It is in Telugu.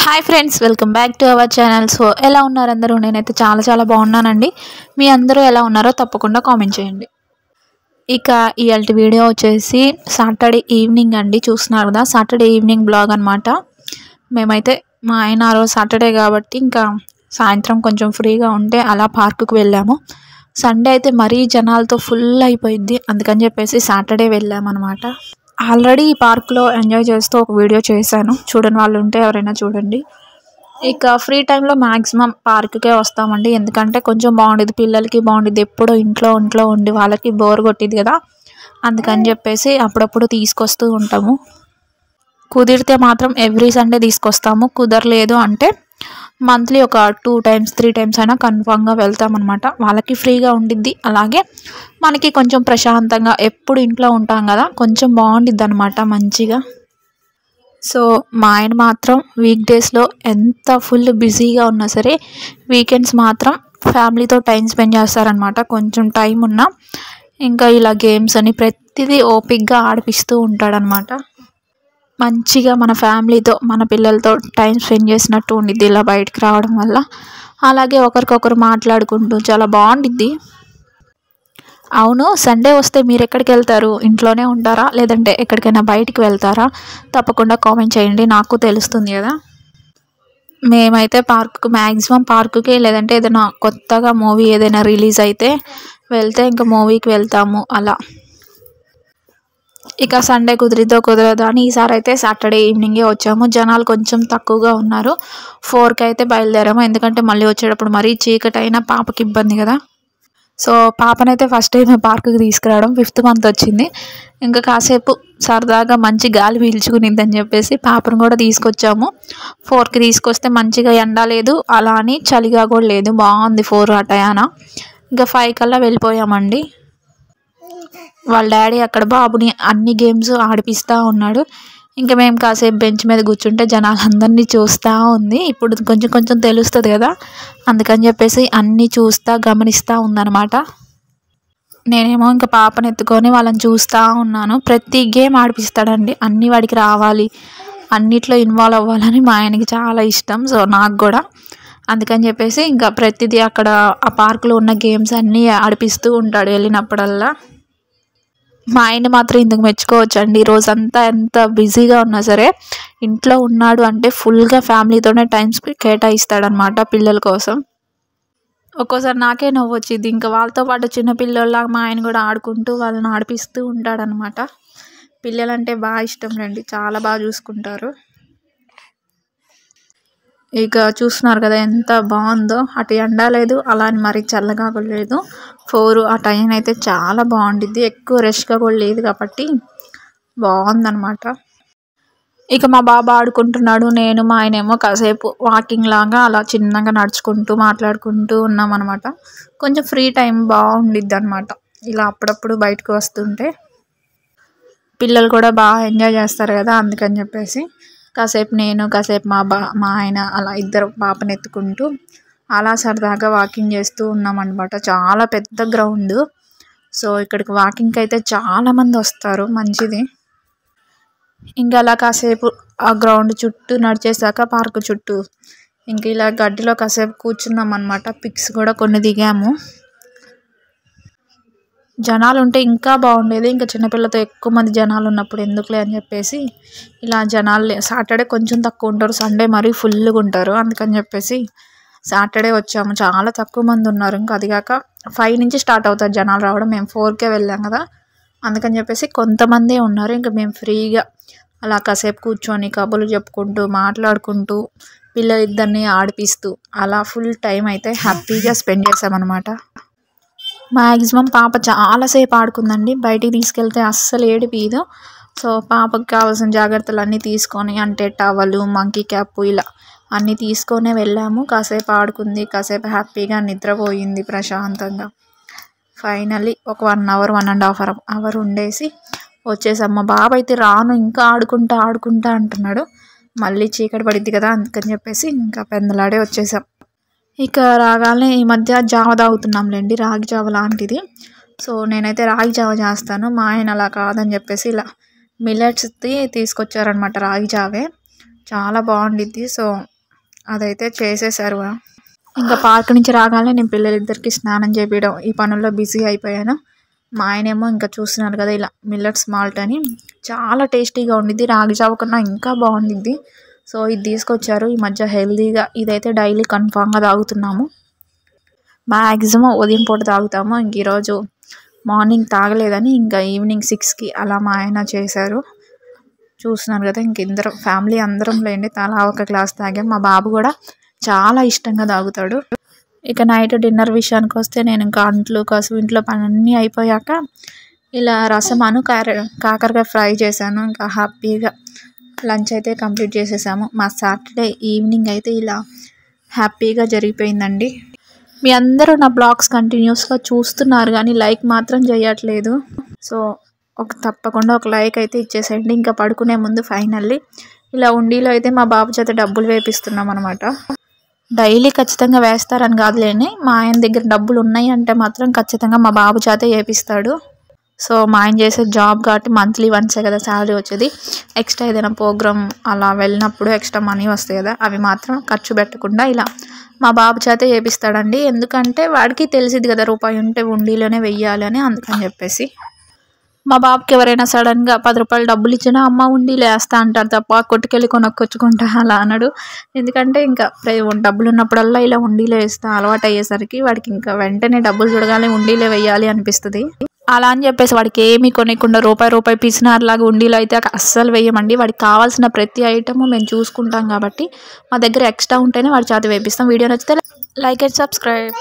Hi friends, welcome back to our channel. So ఎలా ఉన్నారు అందరూ? నేనైతే చాలా బాగున్నానండి. మీ అందరూ ఎలా ఉన్నారో తప్పకుండా కామెంట్ చేయండి. ఇక ఇయాల్టి వీడియో వచ్చేసి సాటర్డే ఈవినింగ్ అండి. చూస్తున్నారు కదా, సాటర్డే ఈవినింగ్ బ్లాగ్ అనమాట. మేమైతే మా ఆయన ఆ రోజు సాటర్డే కాబట్టి ఇంకా సాయంత్రం కొంచెం ఫ్రీగా ఉంటే అలా పార్కుకు వెళ్ళాము. సండే అయితే మరీ జనాలతో ఫుల్ అయిపోయింది, అందుకని చెప్పేసి సాటర్డే వెళ్ళామన్నమాట. ఆల్రెడీ ఈ పార్క్లో ఎంజాయ్ చేస్తూ ఒక వీడియో చేశాను, చూడని వాళ్ళు ఉంటే ఎవరైనా చూడండి. ఇక ఫ్రీ టైంలో మ్యాక్సిమం పార్క్కే వస్తామండి, ఎందుకంటే కొంచెం బాగుండేది, పిల్లలకి బాగుండేది. ఎప్పుడో ఇంట్లో ఉండి వాళ్ళకి బోర్ కొట్టింది కదా, అందుకని చెప్పేసి అప్పుడప్పుడు తీసుకొస్తూ ఉంటాము. కుదిరితే మాత్రం ఎవ్రీ సండే తీసుకొస్తాము, కుదరలేదు అంటే మంత్లీ ఒక 2 times 3 times అయినా కన్ఫామ్గా వెళ్తామన్నమాట. వాళ్ళకి ఫ్రీగా ఉండిద్ది, అలాగే మనకి కొంచెం ప్రశాంతంగా. ఎప్పుడు ఇంట్లో ఉంటాం కదా, కొంచెం బాగుండిద్ది అనమాట మంచిగా. సో మా ఆయన మాత్రం వీక్ డేస్లో ఎంత ఫుల్ బిజీగా ఉన్నా సరే వీకెండ్స్ మాత్రం ఫ్యామిలీతో టైం స్పెండ్ చేస్తారనమాట. కొంచెం టైం ఉన్నా ఇంకా ఇలా గేమ్స్ అని ప్రతిదీ ఓపిక్గా ఆడిపిస్తూ ఉంటాడనమాట. మంచిగా మన ఫ్యామిలీతో మన పిల్లలతో టైం స్పెండ్ చేసినట్టు ఉండిద్ది ఇలా బయటకు రావడం వల్ల. అలాగే ఒకరికొకరు మాట్లాడుకుంటూ చాలా బాగుండిద్ది. అవును, సండే వస్తే మీరు ఎక్కడికి వెళ్తారు? ఇంట్లోనే ఉంటారా లేదంటే ఎక్కడికైనా బయటికి వెళ్తారా? తప్పకుండా కామెంట్ చేయండి, నాకు తెలుస్తుంది కదా. మేమైతే మ్యాక్సిమం పార్కుకి, లేదంటే ఏదైనా కొత్తగా మూవీ ఏదైనా రిలీజ్ అయితే వెళ్తే ఇంకా మూవీకి వెళ్తాము అలా. ఇక సండే కుదరదా అని ఈసారి అయితే సాటర్డే ఈవినింగే వచ్చాము. జనాలు కొంచెం తక్కువగా ఉన్నారు. 4కి అయితే బయలుదేరాము, ఎందుకంటే మళ్ళీ వచ్చేటప్పుడు మరీ చీకటి అయినా పాపకి ఇబ్బంది కదా. సో పాపనైతే ఫస్ట్ టైం పార్కుకి తీసుకురావడం, 5th month వచ్చింది. ఇంకా కాసేపు సరదాగా మంచి గాలి పీల్చుకునిద్దని చెప్పేసి పాపను కూడా తీసుకొచ్చాము. 4కి తీసుకొస్తే మంచిగా ఎండ లేదు, అలా అని చలిగా కూడా లేదు, బాగుంది 4 ఆ టయాన. ఇంకా 5 కల్లా వెళ్ళిపోయామండి. వాళ్ళ డాడీ అక్కడ బాబుని అన్ని గేమ్స్ ఆడిపిస్తూ ఉన్నాడు. ఇంకా మేము కాసేపు బెంచ్ మీద కూర్చుంటే జనాలందరినీ చూస్తూ ఉంది. ఇప్పుడు కొంచెం తెలుస్తుంది కదా, అందుకని చెప్పేసి అన్నీ చూస్తూ గమనిస్తూ ఉందన్నమాట. నేనేమో ఇంకా పాపను ఎత్తుకొని వాళ్ళని చూస్తూ ఉన్నాను. ప్రతి గేమ్ ఆడిపిస్తాడండి, అన్నీ వాడికి రావాలి, అన్నిట్లో ఇన్వాల్వ్ అవ్వాలని మా ఆయనకి చాలా ఇష్టం. సో నాకు కూడా అందుకని చెప్పేసి ఇంకా ప్రతిదీ అక్కడ ఆ పార్కులో ఉన్న గేమ్స్ అన్నీ ఆడిపిస్తూ ఉంటాడు వెళ్ళినప్పుడల్లా. మా ఆయన మాత్రం ఇందుకు మెచ్చుకోవచ్చండి. రోజంతా ఎంత బిజీగా ఉన్నా సరే ఇంట్లో ఉన్నాడు అంటే ఫుల్గా ఫ్యామిలీతోనే టైం కేటాయిస్తాడనమాట పిల్లల కోసం. ఒక్కోసారి నాకే నవ్వు వచ్చింది, ఇంకా వాళ్ళతో పాటు చిన్న పిల్లల్లా మా ఆయన కూడా ఆడుకుంటూ వాళ్ళని ఆడిపిస్తూ ఉంటాడనమాట. పిల్లలంటే బాగా ఇష్టం రండి, చాలా బాగా చూసుకుంటారు. ఇక చూస్తున్నారు కదా ఎంత బాగుందో, అటు ఎండ లేదు అలా అని మరి చల్లగా కూడా లేదు. 4 ఆ టైం అయితే చాలా బాగుండిద్ది, ఎక్కువ రష్గా కూడా లేదు కాబట్టి బాగుందనమాట. ఇక మా బాబు ఆడుకుంటున్నాడు, నేను మా ఆయనేమో కాసేపు వాకింగ్ లాగా అలా చిన్నగా నడుచుకుంటూ మాట్లాడుకుంటూ ఉన్నామన్నమాట. కొంచెం ఫ్రీ టైం బాగుండిద్ది అనమాట ఇలా అప్పుడప్పుడు బయటకు వస్తుంటే. పిల్లలు కూడా బాగా ఎంజాయ్ చేస్తారు కదా, అందుకని చెప్పేసి కాసేపు నేను కాసేపు మా ఆయన అలా ఇద్దరు పాపను ఎత్తుకుంటూ అలా సరదాగా వాకింగ్ చేస్తూ ఉన్నామన్నమాట. చాలా పెద్ద గ్రౌండ్, సో ఇక్కడికి వాకింగ్కి అయితే చాలామంది వస్తారు, మంచిది. ఇంకా అలా కాసేపు ఆ గ్రౌండ్ చుట్టూ నడిచేసాక పార్కు చుట్టూ ఇంక ఇలా గడ్డిలో కాసేపు కూర్చున్నాం అనమాట. పిక్స్ కూడా కొన్ని దిగాము. జనాలు ఉంటే ఇంకా బాగుండేది, ఇంకా చిన్నపిల్లతో ఎక్కువ మంది జనాలు ఉన్నప్పుడు ఎందుకులే అని చెప్పేసి ఇలా జనాలు సాటర్డే కొంచెం తక్కువ ఉంటారు, సండే మరీ ఫుల్గా ఉంటారు, అందుకని చెప్పేసి సాటర్డే వచ్చాము. చాలా తక్కువ మంది ఉన్నారు, ఇంకా అదిగాక 5 నుంచి స్టార్ట్ అవుతారు జనాలు రావడం. మేము 4కే వెళ్ళాం కదా, అందుకని చెప్పేసి కొంతమందే ఉన్నారు. ఇంకా మేము ఫ్రీగా అలా కాసేపు కూర్చొని కబుర్లు చెప్పుకుంటూ మాట్లాడుకుంటూ పిల్లలిద్దరిని ఆడిపిస్తూ అలా ఫుల్ టైం అయితే హ్యాపీగా స్పెండ్ చేసామన్నమాట. మ్యాక్సిమం పాప చాలాసేపు ఆడుకుందండి, బయటికి తీసుకెళ్తే అస్సలు ఏడిపిదు. సో పాపకు కావాల్సిన జాగ్రత్తలు అన్నీ తీసుకొని, అంటే టవలు మంకీ క్యాప్ ఇలా అన్నీ తీసుకొనే వెళ్ళాము. కాసేపు ఆడుకుంది, కాసేపు హ్యాపీగా నిద్రపోయింది ప్రశాంతంగా. ఫైనల్లీ ఒక 1 hour 1.5 hour ఉండేసి వచ్చేసాం. మా బాబు అయితే రాను ఇంకా ఆడుకుంటా అంటున్నాడు. మళ్ళీ చీకటి పడిద్ది కదా, అందుకని చెప్పేసి ఇంకా పెందలాడే వచ్చేసాం. ఇక రాగానే ఈ మధ్య జావ తాగుతున్నాంలేండి, రాగి జావ లాంటిది. సో నేనైతే రాగి జావ చేస్తాను, మా ఆయన అలా కాదని చెప్పేసి ఇలా మిల్లెట్స్ది తీసుకొచ్చారనమాట రాగి జావే, చాలా బాగుండిద్ది. సో అదైతే చేసేసారు. ఇంకా పార్క్ నుంచి రాగానే నేను పిల్లలిద్దరికి స్నానం చేపించడం ఈ పనుల్లో బిజీ అయిపోయాను. మా ఆయనేమో ఇంకా చూస్తున్నారు కదా ఇలా మిల్లెట్స్ మాల్ట్ అని చాలా టేస్టీగా ఉండిద్ది. రాగి జావ కన్నా ఇంకా బాగుండిద్ది. సో ఇది తీసుకొచ్చారు. ఈ మధ్య హెల్తీగా ఇదైతే డైలీ కన్ఫామ్గా తాగుతున్నాము. మ్యాక్సిమం ఉదయం పూట తాగుతాము. ఇంక ఈరోజు మార్నింగ్ తాగలేదని ఇంకా ఈవినింగ్ 6కి అలా మా ఆయన చేశారు. చూస్తున్నారు కదా ఇంక ఇద్దరం ఫ్యామిలీ అందరం లేండి తలా ఒక గ్లాస్ తాగాం. మా బాబు కూడా చాలా ఇష్టంగా తాగుతాడు. ఇక నైట్ డిన్నర్ విషయానికి వస్తే నేను ఇంకా అంట్లు కసువు ఇంట్లో పని అన్నీ అయిపోయాక ఇలా రసమాను కాకరకాయ ఫ్రై చేశాను. ఇంకా హ్యాపీగా లంచ్ అయితే కంప్లీట్ చేసేసాము. మా సాటర్డే ఈవినింగ్ అయితే ఇలా హ్యాపీగా జరిగిపోయిందండి. మీ అందరూ నా బ్లాగ్స్ కంటిన్యూస్గా చూస్తున్నారు కానీ లైక్ మాత్రం చేయట్లేదు. సో తప్పకుండా ఒక లైక్ అయితే ఇచ్చేసేయండి. ఇంకా పడుకునే ముందు ఫైనల్లీ ఇలా ఉండీలో అయితే మా బాబు చేత డబ్బులు వేపిస్తున్నాం అనమాట. డైలీ ఖచ్చితంగా వేస్తారని కాదులేని మా ఆయన దగ్గర డబ్బులు ఉన్నాయి అంటే మాత్రం ఖచ్చితంగా మా బాబు చేత వేపిస్తాడు. సో మా ఆయన చేసే జాబ్ కాబట్టి మంత్లీ వన్సే కదా శాలరీ వచ్చేది. ఎక్స్ట్రా ఏదైనా ప్రోగ్రామ్ అలా వెళ్ళినప్పుడు ఎక్స్ట్రా మనీ వస్తాయి కదా అవి మాత్రం ఖర్చు పెట్టకుండా ఇలా మా బాబు చేత వేపిస్తాడండి. ఎందుకంటే వాడికి తెలిసిద్ది కదా రూపాయి ఉంటే ఉండీలోనే వెయ్యాలి అని, అందుకని చెప్పేసి. మా బాబుకి ఎవరైనా సడన్గా 10 రూపాయలు డబ్బులు ఇచ్చినా అమ్మ ఉండీలో వేస్తా అంటారు తప్ప కొట్టుకెళ్ళి కొనుక్కొచ్చుకుంటా అలా అనడు. ఎందుకంటే ఇంకా డబ్బులు ఉన్నప్పుడల్లా ఇలా ఉండీలో వేస్తా అలవాటు అయ్యేసరికి వాడికి ఇంకా వెంటనే డబ్బులు చూడగానే ఉండీలో వెయ్యాలి అనిపిస్తుంది. అలా అని చెప్పేసి వాడికి ఏమీ కొనికుండా రూపాయి పిసినారులాగా ఉండీలో అయితే అస్సలు వేయమండి. వాడికి కావాల్సిన ప్రతి ఐటము మేము చూసుకుంటాం కాబట్టి మా దగ్గర ఎక్స్ట్రా ఉంటేనే వాడి చేత వేపిస్తాం. వీడియో నచ్చితే లైక్ అండ్ సబ్స్క్రైబ్.